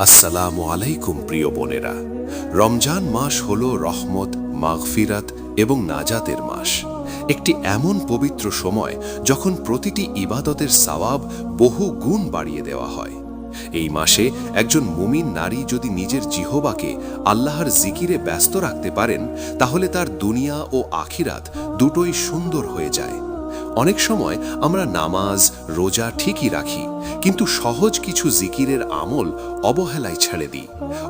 আসসালামু আলাইকুম প্রিয় বোনেরা। রমজান মাস হল রহমত, মাগফিরাত এবং নাজাতের মাস। একটি এমন পবিত্র সময় যখন প্রতিটি ইবাদতের সওয়াব বহু গুণ বাড়িয়ে দেওয়া হয়। এই মাসে একজন মুমিন নারী যদি নিজের জিহবাকে আল্লাহর জিকিরে ব্যস্ত রাখতে পারেন, তাহলে তার দুনিয়া ও আখিরাত দুটোই সুন্দর হয়ে যায়। অনেক সময় আমরা নামাজ রোজা ঠিকই রাখি, কিন্তু সহজ কিছু জিকিরের আমল অবহেলায় ছেড়ে দিই।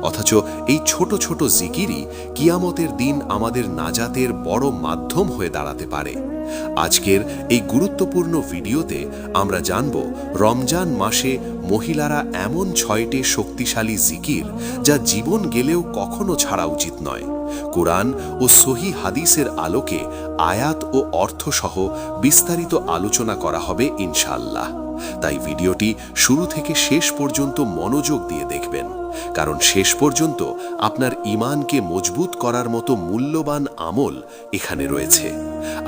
অথচ এই ছোট ছোট জিকিরই কিয়ামতের দিন আমাদের নাজাতের বড় মাধ্যম হয়ে দাঁড়াতে পারে। আজকের এই গুরুত্বপূর্ণ ভিডিওতে আমরা জানব রমজান মাসে মহিলারা এমন 6টি শক্তিশালী জিকির যা জীবন গেলেও কখনো ছাড়া উচিত নয়। কুরআন ও সহিহ হাদিসের আলোকে আয়াত ও অর্থসহ বিস্তারিত আলোচনা করা হবে ইনশাআল্লাহ। তাই ভিডিওটি শুরু থেকে শেষ পর্যন্ত মনোযোগ দিয়ে দেখবেন, কারণ শেষ পর্যন্ত আপনার ঈমানকে মজবুত করার মতো মূল্যবান আমল এখানে রয়েছে।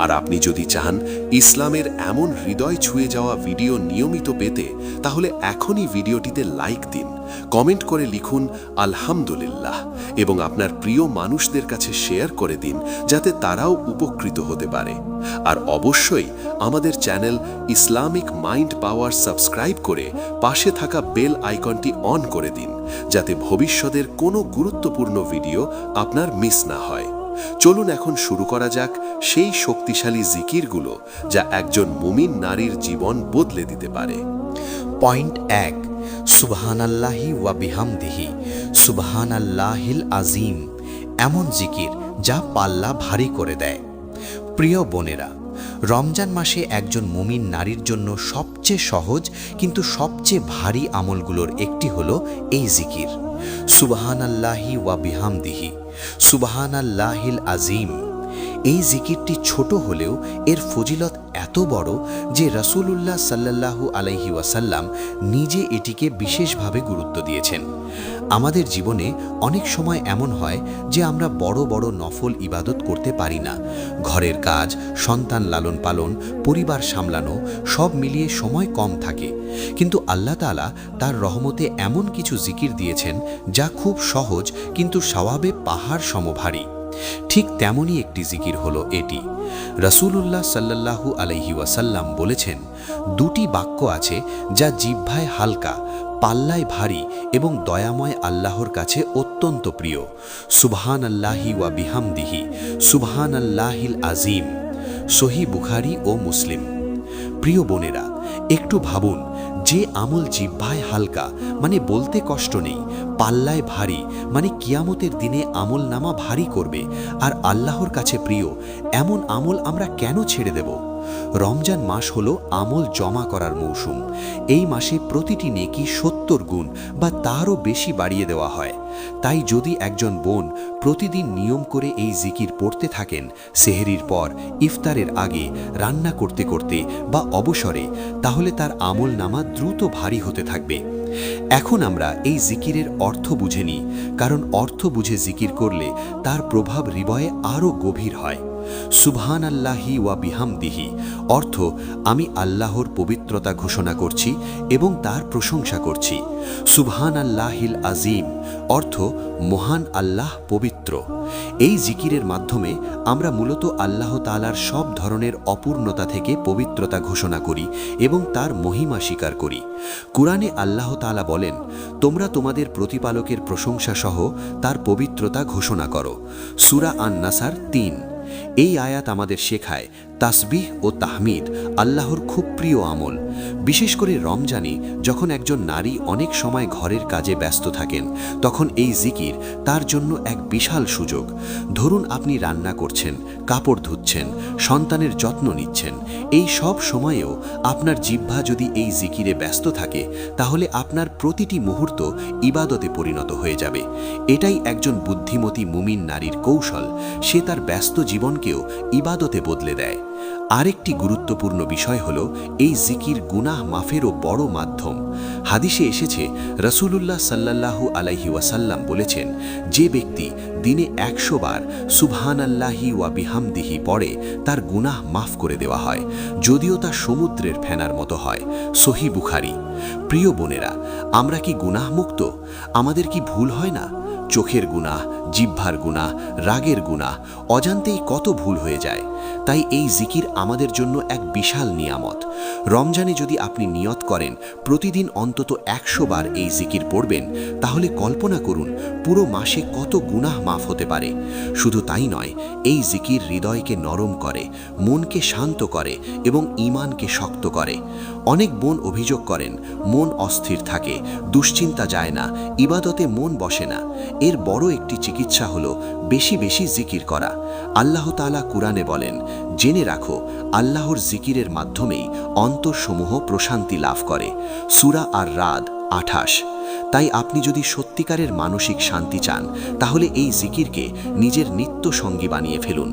আর আপনি যদি চান ইসলামের এমন হৃদয় ছুঁয়ে যাওয়া ভিডিও নিয়মিত পেতে, তাহলে এখনই ভিডিওটিতে লাইক দিন, কমেন্ট করে লিখুন আলহামদুলিল্লাহ এবং আপনার প্রিয় মানুষদের কাছে শেয়ার করে দিন, যাতে তারাও উপকৃত হতে পারে। আর অবশ্যই আমাদের চ্যানেল ইসলামিক মাইন্ড পাওয়ার সাবস্ক্রাইব করে পাশে থাকা বেল আইকনটি অন করে দিন, যাতে ভবিষ্যতের কোনো গুরুত্বপূর্ণ ভিডিও আপনার মিস না হয়। চলুন এখন শুরু করা যাক সেই শক্তিশালী জিকিরগুলো যা একজন মুমিন নারীর জীবন বদলে দিতে পারে। পয়েন্ট 1, সুবহানাল্লাহি ওয়া বিহামদিহি সুবহানাল্লাহিল আজিম। এমন জিকির যা পাল্লা ভারী করে দেয়। প্রিয় বোনেরা, রমজান মাসে একজন মুমিন নারীর জন্য সবচেয়ে সহজ কিন্তু সবচেয়ে ভারী আমলগুলোর একটি হলো এই জিকির, সুবহানাল্লাহি ওয়া বিহামদিহি সুবহানাল্লাহিল আজিম। এই জিকিরটি ছোট হলেও এর ফজিলত এত বড় যে রাসূলুল্লাহ সাল্লাল্লাহু আলাইহি ওয়াসাল্লাম নিজে এটিকে বিশেষভাবে গুরুত্ব দিয়েছেন। আমাদের জীবনে অনেক সময় এমন হয় যে আমরা বড় বড় নফল ইবাদত করতে পারি না। ঘরের কাজ, সন্তান লালন পালন, পরিবার সামলানো সব মিলিয়ে সময় কম থাকে। কিন্তু আল্লাহ তাআলা তার রহমতে এমন কিছু জিকির দিয়েছেন যা খুব সহজ কিন্তু সওয়াবে পাহাড় সমভারী। ঠিক তেমনই একটি জিকির হলো এটি। রাসূলুল্লাহ সাল্লাল্লাহু আলাইহি ওয়াসাল্লাম বলেছেন, দুটি বাক্য আছে যা জিহ্বায় হালকা, পাল্লায় ভারী এবং দয়াময় আল্লাহর কাছে অত্যন্ত প্রিয়, সুবহানাল্লাহি ওয়া বিহামদিহি সুবহানাল্লাহিল আজিম। সহিহ বুখারী ও মুসলিম। প্রিয় বোনেরা, একটু ভাবুন, যে আমল জিহ্বায় হালকা মানে বলতে কষ্ট নেই, পাল্লায় ভারী মানে কিয়ামতের দিনে আমল নামা ভারী করবে, আর আল্লাহর কাছে প্রিয়, এমন আমল আমরা কেন ছেড়ে দেব? রমজান মাস হলো আমল জমা করার মৌসুম। এই মাসে প্রতিটি নেকি 70 গুণ বা তারও বেশি বাড়িয়ে দেওয়া হয়। তাই যদি একজন বোন প্রতিদিন নিয়ম করে এই জিকির পড়তে থাকেন, সেহরির পর, ইফতারের আগে, রান্না করতে করতে বা অবসরে, তাহলে তার আমল নামা দ্রুত ভারী হতে থাকবে। এখন আমরা এই জিকিরের অর্থ বুঝে নিই, কারণ অর্থ বুঝে জিকির করলে তার প্রভাব হৃদয়ে আরও গভীর হয়। সুবহানাল্লাহি ওয়া বিহামদিহি অর্থ, আমি আল্লাহর পবিত্রতা ঘোষণা করছি এবং তার প্রশংসা করছি। সুবহানাল্লাহিল আজিম অর্থ, মহান আল্লাহ পবিত্র। এই জিকিরের মাধ্যমে আমরা মূলত আল্লাহ তাআলার সব ধরনের অপূর্ণতা থেকে পবিত্রতা ঘোষণা করি এবং তার মহিমা স্বীকার করি। কুরআনে আল্লাহ তাআলা বলেন, তোমরা তোমাদের প্রতিপালকের প্রশংসা সহ তার পবিত্রতা ঘোষণা করো। সূরা আন-নাসার 3। এই আয়াত আমাদের শেখায় তাসবিহ ও তাহমিদ আল্লাহর খুব প্রিয় আমল। বিশেষ করে রমজানে যখন একজন নারী অনেক সময় ঘরের কাজে ব্যস্ত থাকেন, তখন এই জিকির তার জন্য এক বিশাল সুযোগ। ধরুন আপনি রান্না করছেন, কাপড় ধুচ্ছেন, সন্তানের যত্ন নিচ্ছেন, এই সব সময়েও আপনার জিহ্বা যদি এই জিকিরে ব্যস্ত থাকে, তাহলে আপনার প্রতিটি মুহূর্ত ইবাদতে পরিণত হয়ে যাবে। এটাই একজন বুদ্ধিমতী মুমিন নারীর কৌশল। সে তার ব্যস্ত জীবনকেও ইবাদতে বদলে দেয়। আরেকটি গুরুত্বপূর্ণ বিষয় হল এই জিকির গুনাহ মাফেরও বড় মাধ্যম। হাদিসে এসেছে রাসূলুল্লাহ সাল্লাল্লাহু আলাইহি ওয়াসাল্লাম বলেছেন, যে ব্যক্তি দিনে 100 বার সুবহানাল্লাহি ওয়া বিহামদিহি পড়ে তার গুনাহ মাফ করে দেওয়া হয়, যদিও তা সমুদ্রের ফেনার মতো হয়। সহিহ বুখারী। প্রিয় বোনেরা, আমরা কি গুনাহ মুক্ত? আমাদের কি ভুল হয় না? চোখের গুনাহ, জিহ্বার গুনাহ, রাগের গুনাহ, অজান্তেই কত ভুল হয়ে যায়। তাই এই জিকির আমাদের জন্য এক বিশাল নিয়ামত। রমজানে যদি আপনি নিয়ত করেন প্রতিদিন অন্তত 100 বার এই জিকির পড়বেন, তাহলে কল্পনা করুন পুরো মাসে কত গুনাহ মাফ হতে পারে। শুধু তাই নয়, এই জিকির হৃদয়কে নরম করে, মনকে শান্ত করে এবং ঈমানকে শক্ত করে। অনেক বোন অভিযোগ করেন মন অস্থির থাকে, দুশ্চিন্তা যায় না, ইবাদতে মন বসে না। এর বড় একটি চিকিৎসা হলো বেশি বেশি জিকির করা। আল্লাহ তাআলা কুরআনে বলেন, জেনে রাখো আল্লাহর জিকিরের মাধ্যমেই অন্তরসমূহ প্রশান্তি লাভ করে। সূরা আর-রাদ 28। তাই আপনি যদি সত্যিকারের মানসিক শান্তি চান, তাহলে এই জিকিরকে নিজের নিত্য সঙ্গী বানিয়ে ফেলুন।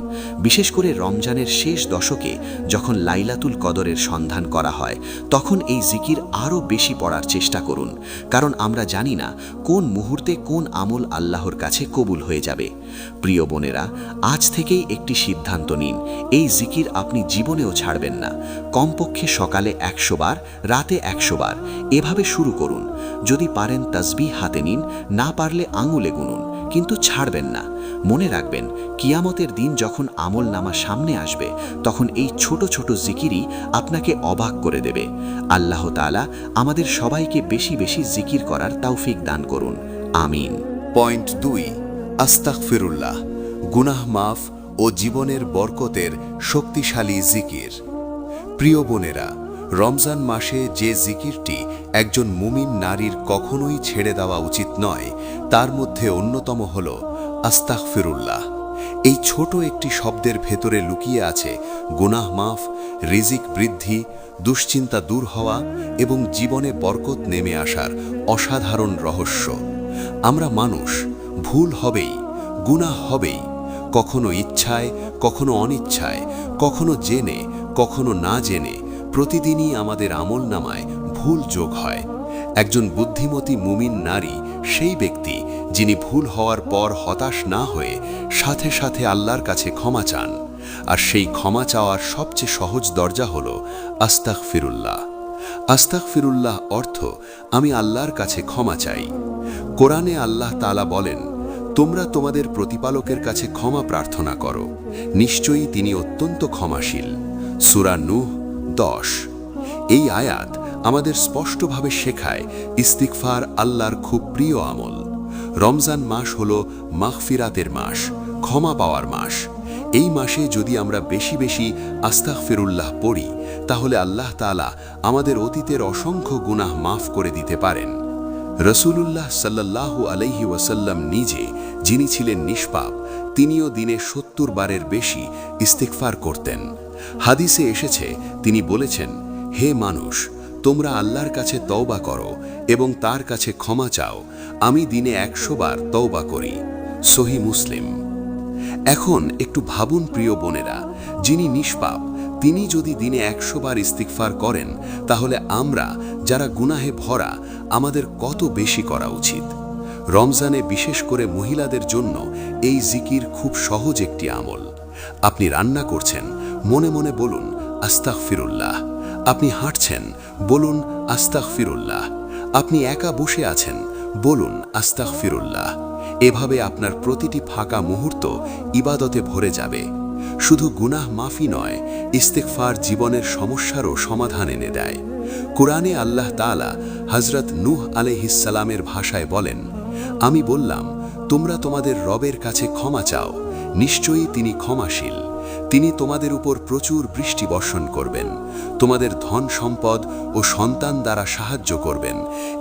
বিশেষ করে রমজানের শেষ দশকে যখন লাইলাতুল কদরের সন্ধান করা হয়, তখন এই জিকির আরও বেশি পড়ার চেষ্টা করুন, কারণ আমরা জানি না কোন মুহূর্তে কোন আমল আল্লাহর কাছে কবুল হয়ে যাবে। প্রিয় বোনেরা, আজ থেকেই একটি সিদ্ধান্ত নিন, এই জিকির আপনি জীবনেও ছাড়বেন না। কমপক্ষে সকালে 100 বার, রাতে 100 বার, এভাবে শুরু করুন। যদি পারেন তাসবিহ হাতে নিন, না পারলে আঙুলে গুনুন, কিন্তু ছাড়বেন না। মনে রাখবেন, কিয়ামতের দিন যখন আমল নামা সামনে আসবে, তখন এই ছোট ছোট জিকিরই আপনাকে অবাক করে দেবে। আল্লাহ তাআলা আমাদের সবাইকে বেশি বেশি জিকির করার তৌফিক দান করুন। আমিন। পয়েন্ট 2, আস্তাগফিরুল্লাহ, গুনাহ মাফ ও জীবনের বরকতের শক্তিশালী জিকির। প্রিয় বোনেরা, রমজান মাসে যে জিকিরটি একজন মুমিন নারীর কখনোই ছেড়ে দেওয়া উচিত নয়, তার মধ্যে অন্যতম হল আস্তাগফিরুল্লাহ। এই ছোট একটি শব্দের ভেতরে লুকিয়ে আছে গুনাহ মাফ, রিজিক বৃদ্ধি, দুশ্চিন্তা দূর হওয়া এবং জীবনে বরকত নেমে আসার অসাধারণ রহস্য। আমরা মানুষ, ভুল হবেই, গুনাহ হবেই, কখনো ইচ্ছায়, কখনো অনিচ্ছায়, কখনো জেনে, কখনো না জেনে। প্রতিদিনই আমাদের আমলনামায় ভুল যোগ হয়। একজন বুদ্ধিমতী মুমিন নারী সেই ব্যক্তি যিনি ভুল হওয়ার পর হতাশ না হয়ে সাথে সাথে আল্লাহর কাছে ক্ষমা চান। আর সেই ক্ষমা চাওয়ার সবচেয়ে সহজ দরজা হল আস্তাগফিরুল্লাহ। আস্তাগফিরুল্লাহ অর্থ আমি আল্লাহর কাছে ক্ষমা চাই। কোরআনে আল্লাহ তাআলা বলেন, তোমরা তোমাদের প্রতিপালকের কাছে ক্ষমা প্রার্থনা করো, নিশ্চয়ই তিনি অত্যন্ত ক্ষমাশীল। সূরা নূহ 10। এই আয়াত আমাদের স্পষ্টভাবে শেখায় ইস্তিগফার আল্লাহর খুব প্রিয় আমল। রমজান মাস হল মাগফিরাতের মাস, ক্ষমা পাওয়ার মাস। এই মাসে যদি আমরা বেশি বেশি আস্তাগফিরুল্লাহ পড়ি, তাহলে আল্লাহ তাআলা আমাদের অতীতের অসংখ্য গুনাহ মাফ করে দিতে পারেন। রাসূলুল্লাহ সাল্লাল্লাহু আলাইহি ওয়াসাল্লাম নিজে, যিনি ছিলেন নিষ্পাপ, তিনিও দিনে 70 বারের বেশি ইস্তিগফার করতেন। হাদিসে এসেছে, তিনি বলেছেন, হে মানুষ, তোমরা আল্লাহর কাছে তওবা করো এবং তার কাছে ক্ষমা চাও। আমি দিনে 100 বার তওবা করি। সহিহ মুসলিম। এখন একটু ভাবুন প্রিয় বোনেরা, যিনি নিষ্পাপ, তিনি যদি দিনে 100 বার ইস্তিগফার করেন, তাহলে আমরা যারা গুনাহে ভরা, আমাদের কত বেশি করা উচিত। রমজানে বিশেষ করে মহিলাদের জন্য এই জিকির খুব সহজ একটি আমল। আপনি রান্না করছেন, মনে মনে বলুন আস্তাগফিরুল্লাহ। আপনি হাঁটছেন, বলুন আস্তাগফিরুল্লাহ। আপনি একা বসে আছেন, বলুন আস্তাগফিরুল্লাহ। এভাবে আপনার প্রতিটি ফাঁকা মুহূর্ত ইবাদতে ভরে যাবে। শুধু গুনাহ মাফি নয়, ইস্তিগফার জীবনের সমস্যারও সমাধান এনে দেয়। কুরআনে আল্লাহ তাআলা হযরত নূহ আলাইহিস সালামের ভাষায় বলেন, আমি বললাম, তোমরা তোমাদের রবের কাছে ক্ষমা চাও, নিশ্চয়ই তিনি ক্ষমাশীল। তিনি তোমাদের উপর প্রচুর বৃষ্টি বর্ষণ করবেন, তোমাদের ধন সম্পদ ও সন্তান দ্বারা সাহায্য করবেন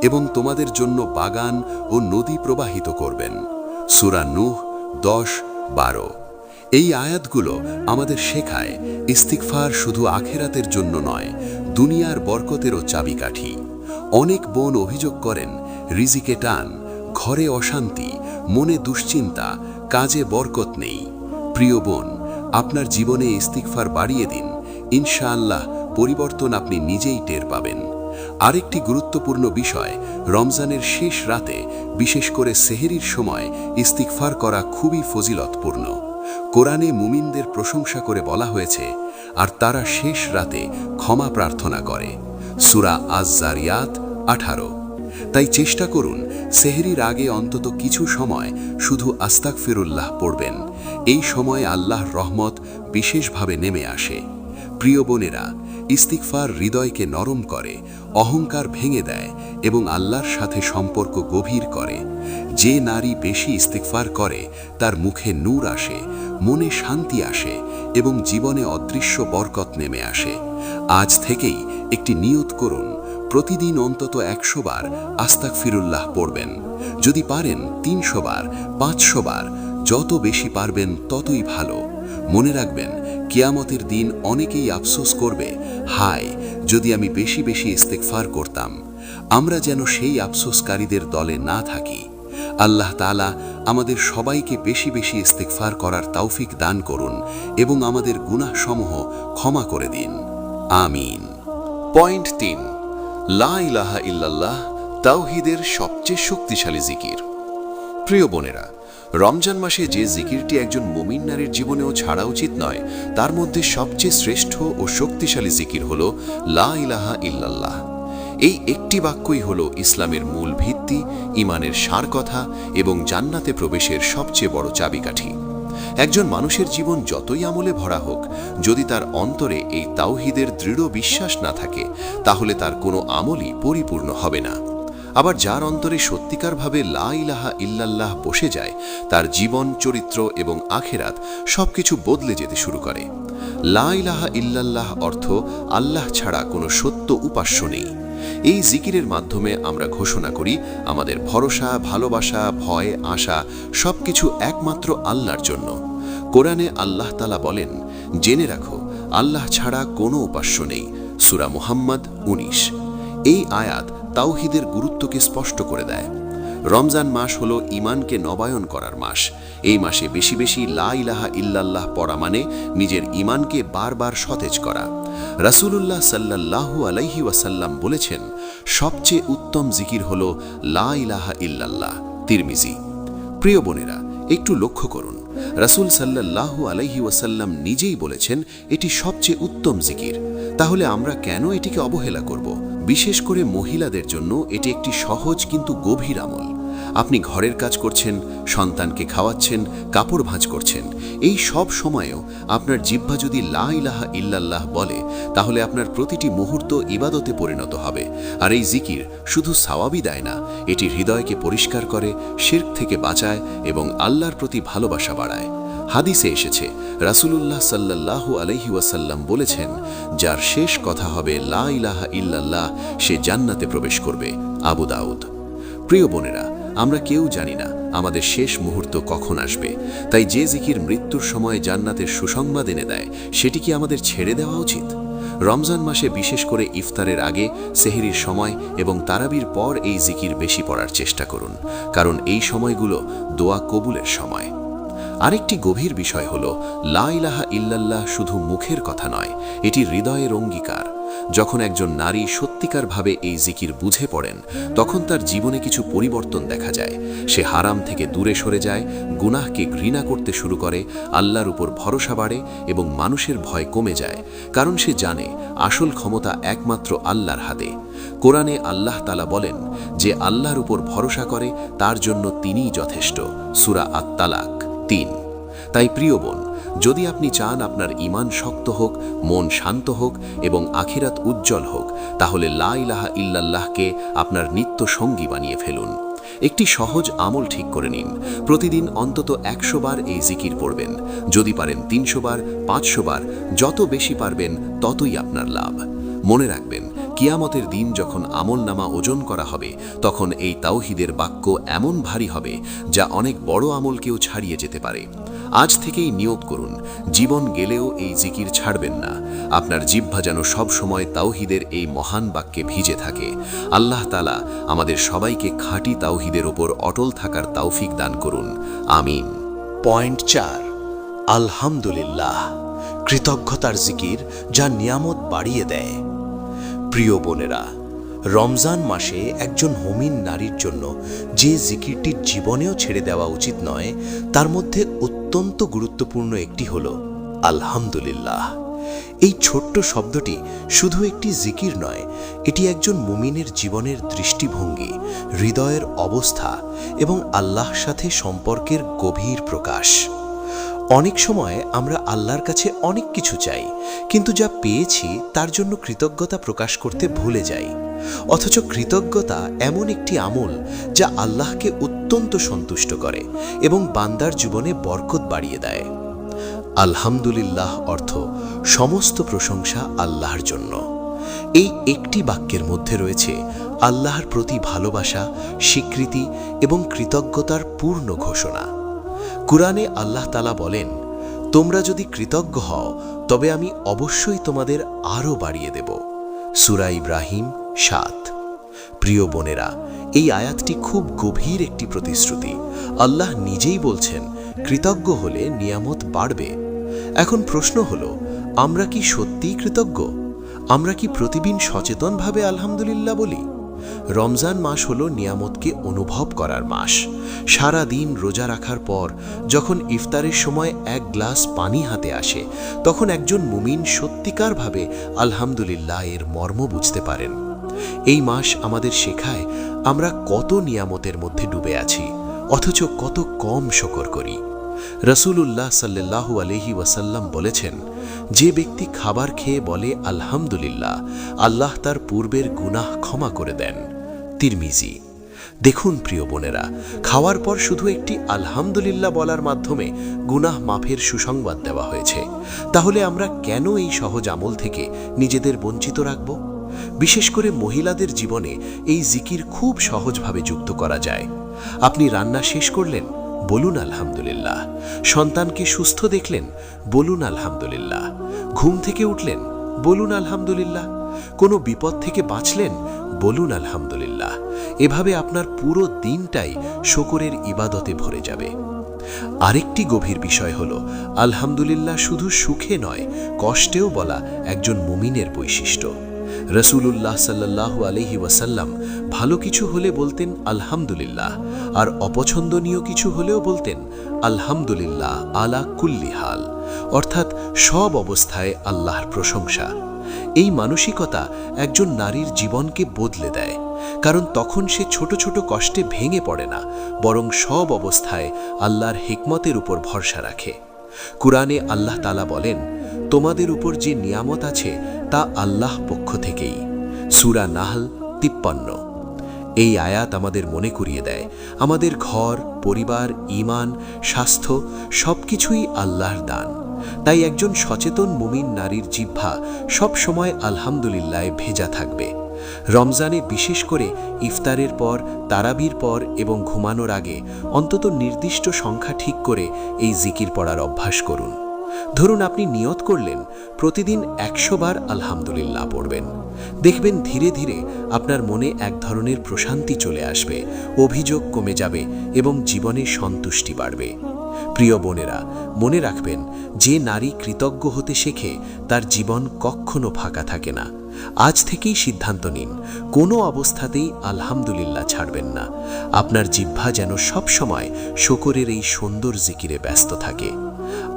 এবং তোমাদের জন্য বাগান ও নদী প্রবাহিত করবেন। সূরা নূহ 10-12। এই আয়াতগুলো আমাদের শেখায় ইস্তিগফার শুধু আখিরাতের জন্য নয়, দুনিয়ার বরকতেরও চাবিকাঠি। অনেক বোন অভিযোগ করেন রিজিকে টান, ঘরে অশান্তি, মনে দুশ্চিন্তা, কাজে বরকত নেই। প্রিয় বোন, আপনার জীবনে ইস্তিগফার বাড়িয়ে দিন। ইনশাআল্লাহ পরিবর্তন আপনি নিজেই টের পাবেন। আরেকটি গুরুত্বপূর্ণ বিষয়, রমজানের শেষ রাতে বিশেষ করে সেহরির সময় ইস্তিগফার করা খুবই ফজিলতপূর্ণ। কোরআনে মুমিনদের প্রশংসা করে বলা হয়েছে, আর তারা শেষ রাতে ক্ষমা প্রার্থনা করে। সূরা আজ-জারিয়াত 18। তাই চেষ্টা করুন সেহরির আগে অন্তত কিছু সময় শুধু আস্তাগফিরুল্লাহ পড়বেন। এই সময় আল্লাহর রহমত বিশেষভাবে নেমে আসে। প্রিয় বোনেরা, ইস্তিগফার হৃদয়কে নরম করে, অহংকার ভেঙে দেয় এবং আল্লাহর সাথে সম্পর্ক গভীর করে। যে নারী বেশি ইস্তিগফার করে তার মুখে নূর আসে, মনে শান্তি আসে এবং জীবনে অদৃশ্য বরকত নেমে আসে। আজ থেকেই একটি নিয়ত করুন, প্রতিদিন অন্তত 100 বার আস্তাগফিরুল্লাহ পড়বেন। যদি পারেন 300 বার, 500 বার, যত বেশি পারবেন ততই ভালো। মনে রাখবেন, কিয়ামতের দিন অনেকেই আফসোস করবে, হায় যদি আমি বেশি বেশি ইস্তেগফার করতাম। আমরা যেন সেই আফসোসকারীদের দলে না থাকি। আল্লাহ তাআলা আমাদের সবাইকে বেশি বেশি ইস্তেগফার করার তৌফিক দান করুন এবং আমাদের গুনাহসমূহ ক্ষমা করে দিন। আমিন। পয়েন্ট 3, লা ইলাহা ইল্লাল্লাহ তাওহীদের সবচেয়ে শক্তিশালী জিকির। প্রিয় বোনেরা, রমজান মাসে যে জিকিরটি একজন মুমিন নারীর জীবনেও ছাড়া উচিত নয়, তার মধ্যে সবচেয়ে শ্রেষ্ঠ ও শক্তিশালী জিকির হল লা ইলাহা ইল্লাল্লাহ। এই একটি বাক্যই হল ইসলামের মূল ভিত্তি, ঈমানের সার কথা এবং জান্নাতে প্রবেশের সবচেয়ে বড় চাবিকাঠি। একজন মানুষের জীবন যতই আমলে ভরা হোক, যদি তার অন্তরে এই তাওহীদের দৃঢ় বিশ্বাস না থাকে, তাহলে তার কোনো আমলই পরিপূর্ণ হবে না। আবার যার অন্তরে সত্যিকারভাবে লা ইলাহা ইল্লাল্লাহ বসে যায়, তার জীবন, চরিত্র এবং আখিরাত সবকিছু বদলে যেতে শুরু করে। লা ইলাহা ইল্লাল্লাহ অর্থ আল্লাহ ছাড়া কোনো সত্য উপাস্য নেই। এই জিকিরের মাধ্যমে আমরা ঘোষণা করি আমাদের ভরসা, ভালোবাসা, ভয়, আশা সবকিছু একমাত্র আল্লাহর জন্য। কোরআনে আল্লাহ তাআলা বলেন, জেনে রাখো আল্লাহ ছাড়া কোনো উপাস্য নেই। সূরা মুহাম্মদ 19। এই আয়াত তাওহীদের গুরুত্বকে স্পষ্ট করে দেয়। রমজান মাস হলো ঈমানকে নবায়ন করার মাস। এই মাসে বেশি বেশি লা ইলাহা ইল্লাল্লাহ পড়া মানে নিজের ঈমানকে বারবার সতেজ করা। রাসূলুল্লাহ সাল্লাল্লাহু আলাইহি ওয়াসাল্লাম বলেছেন, সবচেয়ে উত্তম জিকির হলো লা ইলাহা ইল্লাল্লাহ। তিরমিজি। প্রিয় বোনেরা, একটু লক্ষ্য করুন, রাসূল সাল্লাল্লাহু আলাইহি ওয়াসাল্লাম নিজেই বলেছেন এটি সবচেয়ে উত্তম জিকির। তাহলে আমরা কেন এটিকে অবহেলা করব? বিশেষ করে মহিলাদের জন্য এটি একটি সহজ কিন্তু গভীর আমল। আপনি ঘরের কাজ করছেন, সন্তানকে খাওয়াচ্ছেন, কাপড় ভাঁজ করছেন, এই সব সময়েও আপনার জিহ্বা যদি লা ইলাহা ইল্লাল্লাহ বলে, তাহলে আপনার প্রতিটি মুহূর্ত ইবাদতে পরিণত হবে। আর এই জিকির শুধু সওয়াবই দেয় না, এটি হৃদয়কে পরিষ্কার করে, শিরক থেকে বাঁচায় এবং আল্লাহর প্রতি ভালোবাসা বাড়ায়। হাদিসে এসেছে, রাসূলুল্লাহ সাল্লাল্লাহু আলাইহি ওয়াসাল্লাম বলেছেন, যার শেষ কথা হবে লা ইলাহা ইল্লাল্লাহ, সে জান্নাতে প্রবেশ করবে। আবু দাউদ। প্রিয় বোনেরা, আমরা কেউ জানি না আমাদের শেষ মুহূর্ত কখন আসবে। তাই যে জিকির মৃত্যুর সময় জান্নাতের সুসংবাদ এনে দেয়, সেটি কি আমাদের ছেড়ে দেওয়া উচিত? রমজান মাসে বিশেষ করে ইফতারের আগে, সেহরির সময় এবং তারাবির পর এই জিকির বেশি পড়ার চেষ্টা করুন, কারণ এই সময়গুলো দোয়া কবুলের সময়। আরেকটি গভীর বিষয় হল, লা ইলাহা ইল্লাল্লাহ শুধু মুখের কথা নয়, এটি হৃদয়ের অঙ্গীকার। যখন একজন নারী সত্যিকারভাবে এই জিকির বুঝে পড়েন, তখন তার জীবনে কিছু পরিবর্তন দেখা যায়। সে হারাম থেকে দূরে সরে যায়, গুনাহকে ঘৃণা করতে শুরু করে, আল্লাহর উপর ভরসা বাড়ে এবং মানুষের ভয় কমে যায়, কারণ সে জানে আসল ক্ষমতা একমাত্র আল্লাহর হাতে। কোরআনে আল্লাহ তাআলা বলেন, যে আল্লাহর উপর ভরসা করে তার জন্য তিনিই যথেষ্ট। সূরা আত-তালাক 3। তাই প্রিয় বোন, যদি আপনি চান আপনার ঈমান শক্ত হোক, মন শান্ত হোক এবং আখিরাত উজ্জ্বল হোক, তাহলে লা ইলাহা ইল্লাল্লাহকে আপনার নিত্য সঙ্গী বানিয়ে ফেলুন। একটি সহজ আমল ঠিক করে নিন, প্রতিদিন অন্তত 100 বার এই জিকির পড়বেন। যদি পারেন 300 বার, 500 বার, যত বেশি পারবেন ততই আপনার লাভ। মনে রাখবেন, কিয়ামতের দিন যখন আমলনামা ওজন করা হবে, তখন এই তাওহীদের বাক্য এমন ভারী হবে যা অনেক বড় আমলকেও ছাড়িয়ে যেতে পারে। আজ থেকেই নিয়ত করুন, জীবন গেলেও এই জিকির ছাড়বেন না। আপনার জিহ্বা যেন সব সময় তাওহীদের এই মহান বাক্যে ভিজে থাকে। আল্লাহ তাআলা আমাদের সবাইকে খাঁটি তাওহীদের ওপর অটল থাকার তৌফিক দান করুন। আমিন। পয়েন্ট 4, আলহামদুলিল্লাহ। কৃতজ্ঞতার জিকির যা নিয়ামত বাড়িয়ে দেয়। প্রিয় বোনেরা, রমজান মাসে একজন মুমিন নারীর জন্য যে জিকিরটি জীবনেও ছেড়ে দেওয়া উচিত নয়, তার মধ্যে অত্যন্ত গুরুত্বপূর্ণ একটি হল আলহামদুলিল্লাহ। এই ছোট্ট শব্দটি শুধু একটি জিকির নয়, এটি একজন মুমিনের জীবনের দৃষ্টিভঙ্গি, হৃদয়ের অবস্থা এবং আল্লাহর সাথে সম্পর্কের গভীর প্রকাশ। অনেক সময় আমরা আল্লাহর কাছে অনেক কিছু চাই, কিন্তু যা পেয়েছি তার জন্য কৃতজ্ঞতা প্রকাশ করতে ভুলে যাই। অথচ কৃতজ্ঞতা এমন একটি আমল যা আল্লাহকে অত্যন্ত সন্তুষ্ট করে এবং বান্দার জীবনে বরকত বাড়িয়ে দেয়। আলহামদুলিল্লাহ অর্থ সমস্ত প্রশংসা আল্লাহর জন্য। এই একটি বাক্যের মধ্যে রয়েছে আল্লাহর প্রতি ভালোবাসা, স্বীকৃতি এবং কৃতজ্ঞতার পূর্ণ ঘোষণা। কুরআনে আল্লাহ তাআলা বলেন, তোমরা যদি কৃতজ্ঞ হও তবে আমি অবশ্যই তোমাদের আরও বাড়িয়ে দেব। সূরা ইব্রাহিম ৭। প্রিয় বোনেরা, এই আয়াতটি খুব গভীর একটি প্রতিশ্রুতি। আল্লাহ নিজেই বলছেন কৃতজ্ঞ হলে নিয়ামত বাড়বে। এখন প্রশ্ন হলো, আমরা কি সত্যিই কৃতজ্ঞ? আমরা কি প্রতিদিন সচেতনভাবে আলহামদুলিল্লাহ বলি? রমজান মাস হলো নিয়ামতকে অনুভব করার মাস। সারা দিন রোজা রাখার পর যখন ইফতারের সময় এক গ্লাস পানি হাতে আসে, তখন একজন মুমিন সত্যিকারভাবে আলহামদুলিল্লাহ এর মর্ম বুঝতে পারেন। এই মাস আমাদের শেখায় আমরা কত নিয়ামতের মধ্যে ডুবে আছি, অথচ কত কম শুকর করি। রাসূলুল্লাহ সাল্লাল্লাহু আলাইহি ওয়াসাল্লাম বলেছেন, যে ব্যক্তি খাবার খেয়ে বলে আলহামদুলিল্লাহ, আল্লাহ তার পূর্বের গুনাহ ক্ষমা করে দেন। তিরমিজি। দেখুন প্রিয় বোনেরা, খাওয়ার পর শুধু একটি আলহামদুলিল্লাহ বলার মাধ্যমে গুনাহ মাফের সুসংবাদ দেওয়া হয়েছে। তাহলে আমরা কেন এই সহজ আমল থেকে নিজেদের বঞ্চিত রাখব? বিশেষ করে মহিলাদের জীবনে এই জিকির খুব সহজভাবে যুক্ত করা যায়। আপনি রান্না শেষ করলেন, বলুন আলহামদুলিল্লাহ। সন্তানকে সুস্থ দেখলেন, বলুন আলহামদুলিল্লাহ। ঘুম থেকে উঠলেন, বলুন আলহামদুলিল্লাহ। কোনো বিপদ থেকে বাঁচলেন, বলুন আলহামদুলিল্লাহ। এভাবে আপনার পুরো দিনটাই শুকরের ইবাদতে ভরে যাবে। আরেকটি গভীর বিষয় হলো, আলহামদুলিল্লাহ শুধু সুখে নয়, কষ্টেও বলা একজন মুমিনের বৈশিষ্ট্য। রাসূলুল্লাহ সাল্লাল্লাহু আলাইহি ওয়াসাল্লাম ভালো কিছু হলে বলতেন আলহামদুলিল্লাহ, আর অপছন্দনীয় কিছু হলেও বলতেন আলহামদুলিল্লাহ আলা কুল্লি হাল, অর্থাৎ সব অবস্থায় আল্লাহর প্রশংসা। এই মানসিকতা একজন নারীর জীবনকে বদলে দেয়, কারণ তখন সে ছোট ছোট কষ্টে ভেঙে পড়ে না, বরং সব অবস্থায় আল্লাহর হিকমতের উপর ভরসা রাখে। কুরআনে আল্লাহ তাআলা বলেন, তোমাদের উপর যে নিয়ামত আছে তা আল্লাহ পক্ষ থেকেই। সূরা নাহল ৫৩। এই আয়াত আমাদের মনে করিয়ে দেয়, আমাদের ঘর, পরিবার, ঈমান, স্বাস্থ্য সবকিছুই আল্লাহর দান। তাই একজন সচেতন মুমিন নারীর জিহ্বা সব সময় আলহামদুলিল্লাহে ভেজা থাকবে। রমজানে বিশেষ করে ইফতারের পর, তারাবির পর এবং ঘুমানোর আগে অন্তত নির্দিষ্ট সংখ্যা ঠিক করে এই জিকির পড়ার অভ্যাস করুন। ধরুন আপনি নিয়ত করলেন প্রতিদিন ১০০ বার আলহামদুলিল্লাহ পড়বেন। দেখবেন ধীরে ধীরে আপনার মনে এক ধরনের প্রশান্তি চলে আসবে, অভিযোগ কমে যাবে এবং জীবনে সন্তুষ্টি বাড়বে। প্রিয় বোনেরা, মনে রাখবেন, যে নারী কৃতজ্ঞ হতে শেখে তার জীবন কখনো ফাঁকা থাকে না। আজ থেকেই সিদ্ধান্ত নিন, কোনো অবস্থাতেই আলহামদুলিল্লাহ ছাড়বেন না। আপনার জিহ্বা যেন সব সময় শুকরের এই সুন্দর জিকিরে ব্যস্ত থাকে।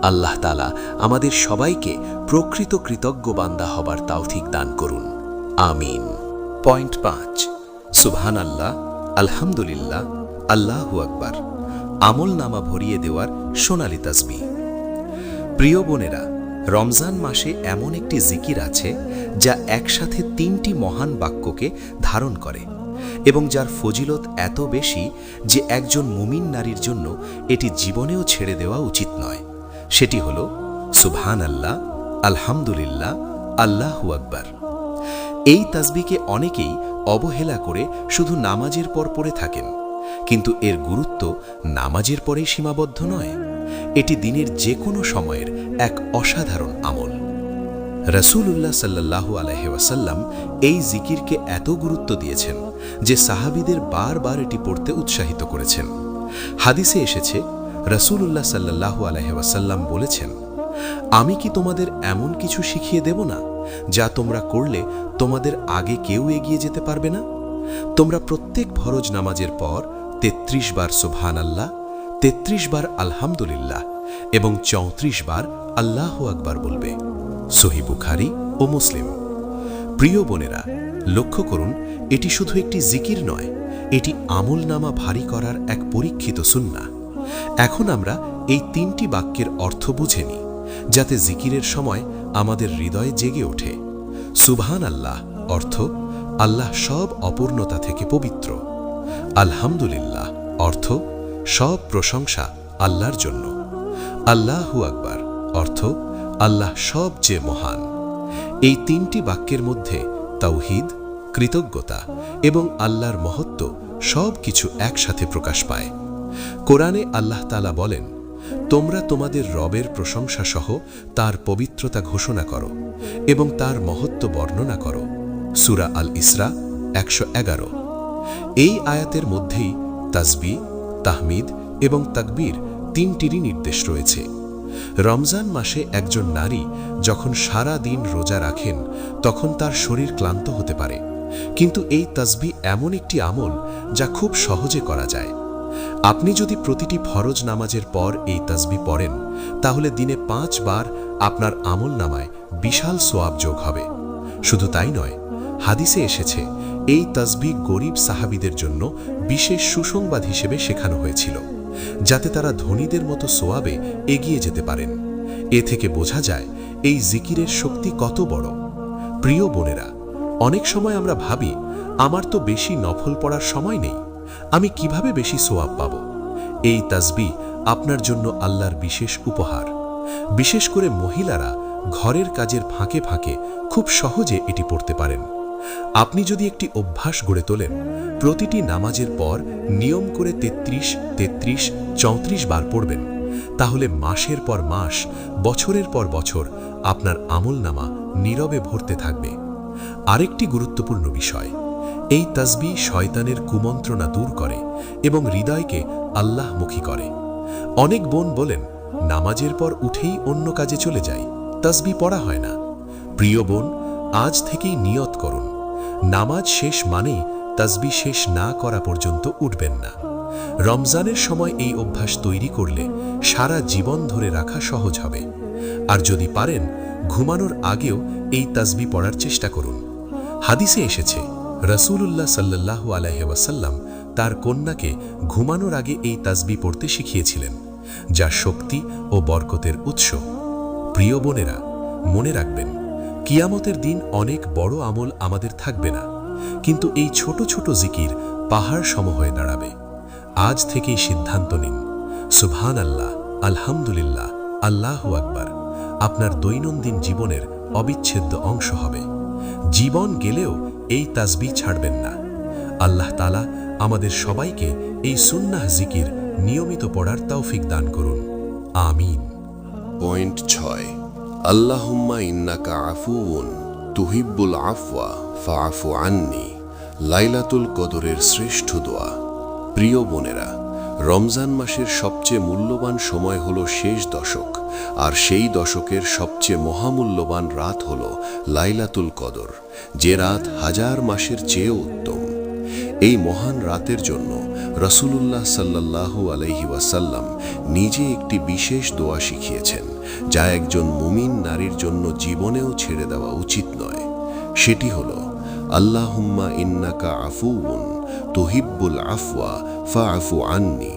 আল্লাহ তাআলা আমাদের সবাইকে প্রকৃত কৃতজ্ঞ বান্দা হবার তৌফিক দান করুন। আমিন। পয়েন্ট ৫, সুবহানাল্লাহ, আলহামদুলিল্লাহ, আল্লাহু আকবার, আমল নামা ভরিয়ে দেওয়ার সোনালী তাসবিহ। প্রিয় বোনেরা, রমজান মাসে এমন একটি জিকির আছে যা একসাথে ৩টি মহান বাক্যকে ধারণ করে এবং যার ফজিলত এত বেশি যে একজন মুমিন নারীর জন্য এটি জীবনেও ছেড়ে দেওয়া উচিত নয়। সেটি হল সুবহানাল্লাহ, আলহামদুলিল্লাহ, আল্লাহু আকবার। এই তাসবিহকে অনেকেই অবহেলা করে শুধু নামাজের পর পড়ে থাকেন, কিন্তু এর গুরুত্ব নামাজের পরেই সীমাবদ্ধ নয়। এটি দিনের যে কোনো সময়ের এক অসাধারণ আমল। রাসূলুল্লাহ সাল্লাল্লাহু আলাইহি ওয়াসাল্লাম এই জিকিরকে এত গুরুত্ব দিয়েছেন যে সাহাবীদের বারবার এটি পড়তে উৎসাহিত করেছেন। হাদিসে এসেছে, রাসূলুল্লাহ সাল্লাল্লাহু আলাইহি ওয়াসাল্লাম বলেছেন, আমি কি তোমাদের এমন কিছু শিখিয়ে দেব না যা তোমরা করলে তোমাদের আগে কেউ এগিয়ে যেতে পারবে না? তোমরা প্রত্যেক ফরজ নামাজের পর ৩৩ বার সুবহানাল্লাহ, ৩৩ বার আলহামদুলিল্লাহ এবং ৩৪ বার আল্লাহু আকবার বলবে। সহিহ বুখারী ও মুসলিম। প্রিয় বোনেরা, লক্ষ্য করুন, এটি শুধু একটি জিকির নয়, এটি আমলনামা ভারী করার এক পরীক্ষিত সুন্নাহ। এখন আমরা এই ৩টি বাক্যের অর্থ বুঝে নিই, যাতে জিকিরের সময় আমাদের হৃদয়ে জেগে ওঠে। সুবহানাল্লাহ অর্থ আল্লাহ সব অপূর্ণতা থেকে পবিত্র। আলহামদুলিল্লাহ অর্থ সব প্রশংসা আল্লাহর জন্য। আল্লাহু আকবার অর্থ আল্লাহ সবচেয়ে মহান। এই ৩টি বাক্যের মধ্যে তাওহীদ, কৃতজ্ঞতা এবং আল্লাহর মহত্ব সব কিছু একসাথে প্রকাশ পায়। কোরআনে আল্লাহ তাআলা বলেন, তোমরা তোমাদের রবের প্রশংসা সহ তার পবিত্রতা ঘোষণা করো এবং তার মহত্ব বর্ণনা করো। সূরা আল ইসরা ১১১। এই আয়াতের মধ্যেই তাসবিহ, তাহমিদ এবং তাকবীর ৩টিরই নির্দেশ রয়েছে। রমজান মাসে একজন নারী যখন সারা দিন রোজা রাখেন তখন তার শরীর ক্লান্ত হতে পারে, কিন্তু এই তাসবিহ এমন একটি আমল যা খুব সহজে করা যায়। আপনি যদি প্রতিটি ফরজ নামাজের পর এই তাসবিহ পড়েন, তাহলে দিনে ৫ বার আপনার আমলনামায় বিশাল সোয়াব যোগ হবে। শুধু তাই নয়, হাদিসে এসেছে এই তাসবিহ গরীব সাহাবীদের জন্য বিশেষ সুসংবাদ হিসেবে শেখানো হয়েছিল, যাতে তারা ধনীদের মতো সোয়াবে এগিয়ে যেতে পারেন। এ থেকে বোঝা যায় এই জিকিরের শক্তি কত বড়। প্রিয় বোনেরা, অনেক সময় আমরা ভাবি, আমার তো বেশি নফল পড়ার সময় নেই, আমি কিভাবে বেশি সোয়াব পাব? এই তাসবিহ আপনার জন্য আল্লাহর বিশেষ উপহার। বিশেষ করে মহিলারা ঘরের কাজের ফাঁকে ফাঁকে খুব সহজে এটি পড়তে পারেন। আপনি যদি একটি অভ্যাস গড়ে তোলেন, প্রতিটি নামাজের পর নিয়ম করে ৩৩, ৩৩, ৩৪ বার পড়বেন, তাহলে মাসের পর মাস, বছরের পর বছর আপনার আমলনামা নীরবে ভরতে থাকবে। আরেকটি গুরুত্বপূর্ণ বিষয়, এই তাসবিহ শয়তানের কুমন্ত্রণা দূর করে এবং হৃদয়কে আল্লাহমুখী করে। অনেক বোন বলেন, নামাজের পর উঠেই অন্য কাজে চলে যাই, তাসবিহ পড়া হয় না। প্রিয় বোন, আজ থেকেই নিয়ত করুন, নামাজ শেষ মানেই তাসবিহ শেষ না করা পর্যন্ত উঠবেন না। রমজানের সময় এই অভ্যাস তৈরি করলে সারা জীবন ধরে রাখা সহজ হবে। আর যদি পারেন, ঘুমানোর আগেও এই তাসবিহ পড়ার চেষ্টা করুন। হাদিসে এসেছে, রাসূলুল্লাহ সাল্লাল্লাহু আলাইহি ওয়াসাল্লাম তার কন্যাকে ঘুমানোর আগে এই তাসবিহ পড়তে শিখিয়েছিলেন, যা শক্তি ও বরকতের উৎস। প্রিয় বোনেরা, মনে রাখবেন, কিয়ামতের দিন অনেক বড় আমল আমাদের থাকবে না, কিন্তু এই ছোট ছোট জিকির পাহাড় সম হয়ে দাঁড়াবে। আজ থেকেই সিদ্ধান্ত নিন, সুবহানাল্লাহ, আলহামদুলিল্লাহ, আল্লাহু আকবার আপনার দৈনন্দিন জীবনের অবিচ্ছেদ্য অংশ হবে। জীবন গেলেও এই তাসবিহ ছাড়বেন না। আল্লাহ তাআলা আমাদের সবাইকে এই সুন্নাহ জিকির নিয়মিত পড়ার তৌফিক দান করুন। আমিন। পয়েন্ট ৬, আল্লাহুম্মা ইন্নাকা আফুউন তুহিব্বুল আফওয়া ফাআফু আন্নি। লাইলাতুল কদরের শ্রেষ্ঠ দোয়া। প্রিয় বোনেরা, রমজান মাসের সবচেয়ে মূল্যবান সময় হলো শেষ দশক, আর সেই দশকের সবচেয়ে মহামূল্যবান রাত হলো লাইলাতুল কদর, যে রাত হাজার মাসের চেয়েও উত্তম। এই মহান রাতের জন্য রাসূলুল্লাহ সাল্লাল্লাহু আলাইহি ওয়াসাল্লাম নিজে একটি বিশেষ দোয়া শিখিয়েছেন, যা একজন মুমিন নারীর জন্য জীবনেও ছেড়ে দেওয়া উচিত নয়। সেটি হলো, আল্লাহুম্মা ইন্নাকা আফুউন তুহিব্বুল আফওয়া ফাআফু আন্নি।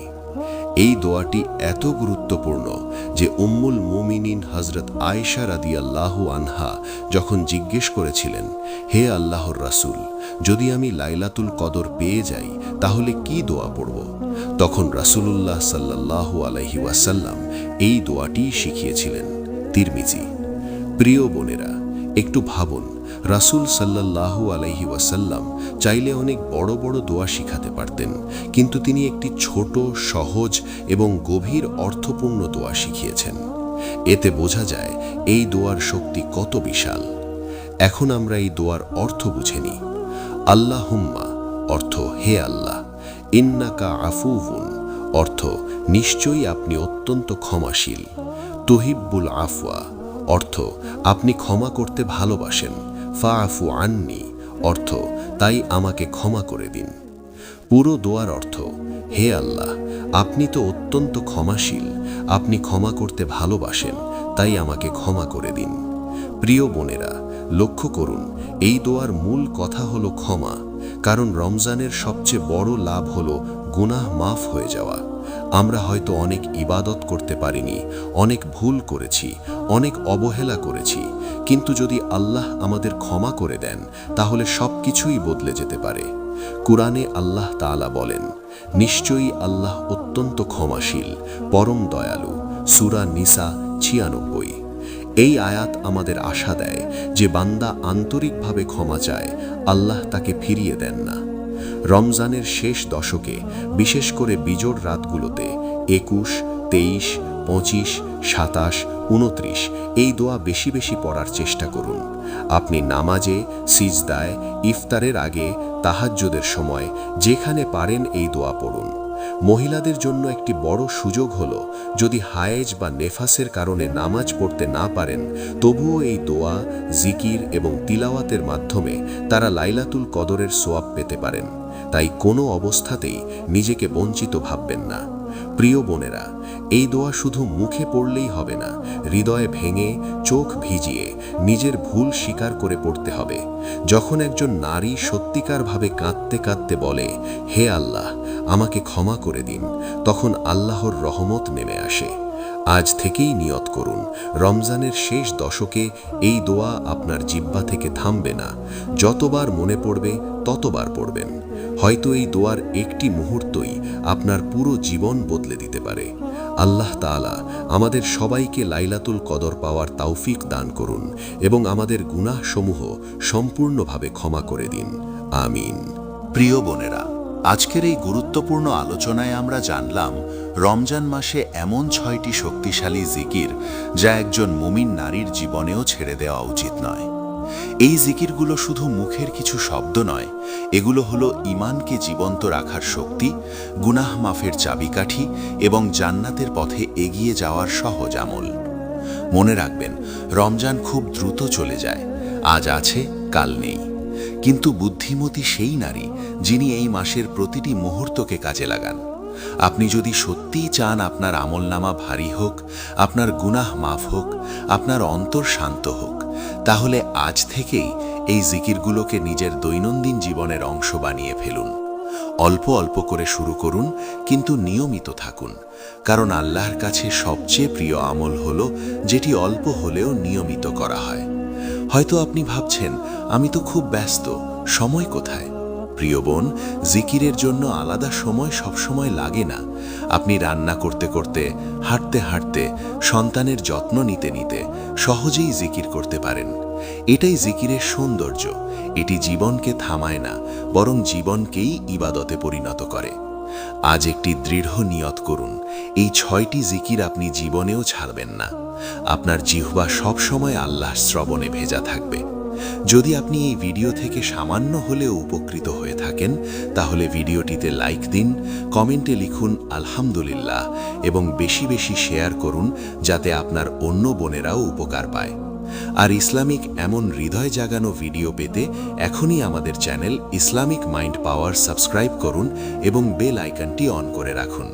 এই দোয়াটি এত গুরুত্বপূর্ণ যে উম্মুল মুমিনিন হযরত আয়েশা রাদিয়াল্লাহু আনহা যখন জিজ্ঞেস করেছিলেন, হে আল্লাহর রাসূল, যদি আমি লাইলাতুল কদর পেয়ে যাই তাহলে কি দোয়া পড়ব? তখন রাসূলুল্লাহ সাল্লাল্লাহু আলাইহি ওয়াসাল্লাম এই দোয়াটি শিখিয়েছিলেন। তিরমিজি। প্রিয় বোনেরা, একটু ভাবুন, রাসূল সাল্লাল্লাহু আলাইহি ওয়াসাল্লাম চাইলে অনেক বড় বড় দোয়া শিখাতে পারতেন, কিন্তু তিনি একটি ছোট, সহজ এবং গভীর অর্থপূর্ণ দোয়া শিখিয়েছেন। এতে বোঝা যায় এই দোয়ার শক্তি কত বিশাল। এখন আমরা এই দোয়ার অর্থ বুঝে নিই। আল্লাহুম্মা অর্থ হে আল্লাহ, ইন্নাকা আফুউন অর্থ নিশ্চয়ই আপনি অত্যন্ত ক্ষমাশীল, তুহিব্বুল আফওয়া অর্থ আপনি ক্ষমা করতে ভালোবাসেন, ফাআফু আন্নি অর্থ তাই আমাকে ক্ষমা করে দিন। পুরো দোয়ার অর্থ, হে আল্লাহ, আপনি তো অত্যন্ত ক্ষমাশীল, আপনি ক্ষমা করতে ভালোবাসেন, তাই আমাকে ক্ষমা করে দিন। প্রিয় বোনেরা, লক্ষ্য করুন, এই দোয়ার মূল কথা হলো ক্ষমা, কারণ রমজানের সবচেয়ে বড় লাভ হলো গুনাহ মাফ হয়ে যাওয়া। আমরা হয়তো অনেক ইবাদত করতে পারিনি, অনেক ভুল করেছি, অনেক অবহেলা করেছি, কিন্তু যদি আল্লাহ আমাদের ক্ষমা করে দেন তাহলে সব কিছুই বদলে যেতে পারে। কুরআনে আল্লাহ তাআলা বলেন, নিশ্চয়ই আল্লাহ অত্যন্ত ক্ষমাশীল, পরম দয়ালু। সূরা নিসা ৯৬। এই আয়াত আমাদের আশা দেয় যে বান্দা আন্তরিকভাবে ক্ষমা চায়, আল্লাহ তাকে ফিরিয়ে দেন না। রমজানের শেষ দশকে, বিশেষ করে বিজোড় রাতগুলোতে ২১, ২৩, ২৫, ২৭, ২৯ এই দোয়া বেশি বেশি পড়ার চেষ্টা করুন। আপনি নামাজে, সিজদায়, ইফতারের আগে, তাহাজ্জুদের সময় যেখানে পারেন এই দোয়া পড়ুন। মহিলাদের জন্য একটি বড় সুযোগ হলো, যদি হায়েজ বা নেফাসের কারণে নামাজ পড়তে না পারেন, তবুও এই দোয়া, জিকির এবং তিলাওয়াতের মাধ্যমে তারা লাইলাতুল কদরের সোয়াব পেতে পারেন। তাই কোনো অবস্থাতেই নিজেকে বঞ্চিত ভাববেন না। প্রিয় বোনেরা, এই দোয়া শুধু মুখে পড়লেই হবে না, হৃদয়ে ভেঙে, চোখ ভিজিয়ে, নিজের ভুল স্বীকার করে পড়তে হবে। যখন একজন নারী সত্যিকারভাবে কাঁদতে কাঁদতে বলে, হে আল্লাহ, আমাকে ক্ষমা করে দিন, তখন আল্লাহর রহমত নেমে আসে। আজ থেকেই নিয়ত করুন, রমজানের শেষ দশকে এই দোয়া আপনার জিহ্বা থেকে থামবে না। যতবার মনে পড়বে ততবার পড়বেন। হয়তো এই দোয়ার একটি মুহূর্তই আপনার পুরো জীবন বদলে দিতে পারে। আল্লাহ তাআলা আমাদের সবাইকে লাইলাতুল কদর পাওয়ার তৌফিক দান করুন এবং আমাদের গুনাহসমূহ সম্পূর্ণভাবে ক্ষমা করে দিন। আমিন। প্রিয় বোনেরা, আজকের এই গুরুত্বপূর্ণ আলোচনায় আমরা জানলাম রমজান মাসে এমন ৬টি শক্তিশালী জিকির যা একজন মুমিন নারীর জীবনেও ছেড়ে দেওয়া উচিত নয়। এই জিকিরগুলো শুধু মুখের কিছু শব্দ নয়, এগুলো হলো ঈমানকে জীবন্ত রাখার শক্তি, গুনাহ মাফের চাবিকাঠি এবং জান্নাতের পথে এগিয়ে যাওয়ার সহজ আমল। মনে রাখবেন, রমজান খুব দ্রুত চলে যায়, আজ আছে কাল নেই। কিন্তু বুদ্ধিমতী সেই নারী যিনি এই মাসের প্রতিটি মুহূর্তকে কাজে লাগান। আপনি যদি সত্যিই চান আপনার আমলনামা ভারী হোক, আপনার গুনাহ মাফ হোক, আপনার অন্তর শান্ত হোক, তাহলে আজ থেকেই এই জিকিরগুলোকে নিজের দৈনন্দিন জীবনের অংশ বানিয়ে ফেলুন। অল্প অল্প করে শুরু করুন, কিন্তু নিয়মিত থাকুন, কারণ আল্লাহর কাছে সবচেয়ে প্রিয় আমল হলো যেটি অল্প হলেও নিয়মিত করা হয়। হয়তো আপনি ভাবছেন, আমি তো খুব ব্যস্ত, সময় কোথায়? প্রিয় বোন, জিকিরের জন্য আলাদা সময় সবসময় লাগে না। আপনি রান্না করতে করতে, হাঁটতে হাঁটতে, সন্তানের যত্ন নিতে নিতে সহজেই জিকির করতে পারেন। এটাই জিকিরের সৌন্দর্য। এটি জীবনকে থামায় না, বরং জীবনকেই ইবাদতে পরিণত করে। আজ একটি দৃঢ় নিয়ত করুন, এই ৬টি জিকির আপনি জীবনেও ছাড়বেন না। আপনার জিহ্বা সবসময় আল্লাহর শ্রবণে ভেজা থাকবে। যদি আপনি এই ভিডিও থেকে সামান্য হলেও উপকৃত হয়ে থাকেন, তাহলে ভিডিওটিতে লাইক দিন, কমেন্টে লিখুন আলহামদুলিল্লাহ এবং বেশি বেশি শেয়ার করুন, যাতে আপনার অন্য বোনেরাও উপকার পায়। আর ইসলামিক এমন হৃদয় জাগানো ভিডিও পেতে এখনই আমাদের চ্যানেল ইসলামিক মাইন্ড পাওয়ার সাবস্ক্রাইব করুন এবং বেল আইকনটি অন করে রাখুন।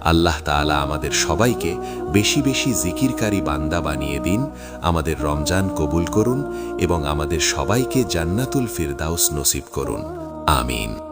আল্লাহ তাআলা আমাদের সবাইকে বেশি বেশি জিকিরকারী বান্দা বানিয়ে দিন, আমাদের রমজান কবুল করুন এবং আমাদের সবাইকে জান্নাতুল ফিরদাউস নসিব করুন। আমিন।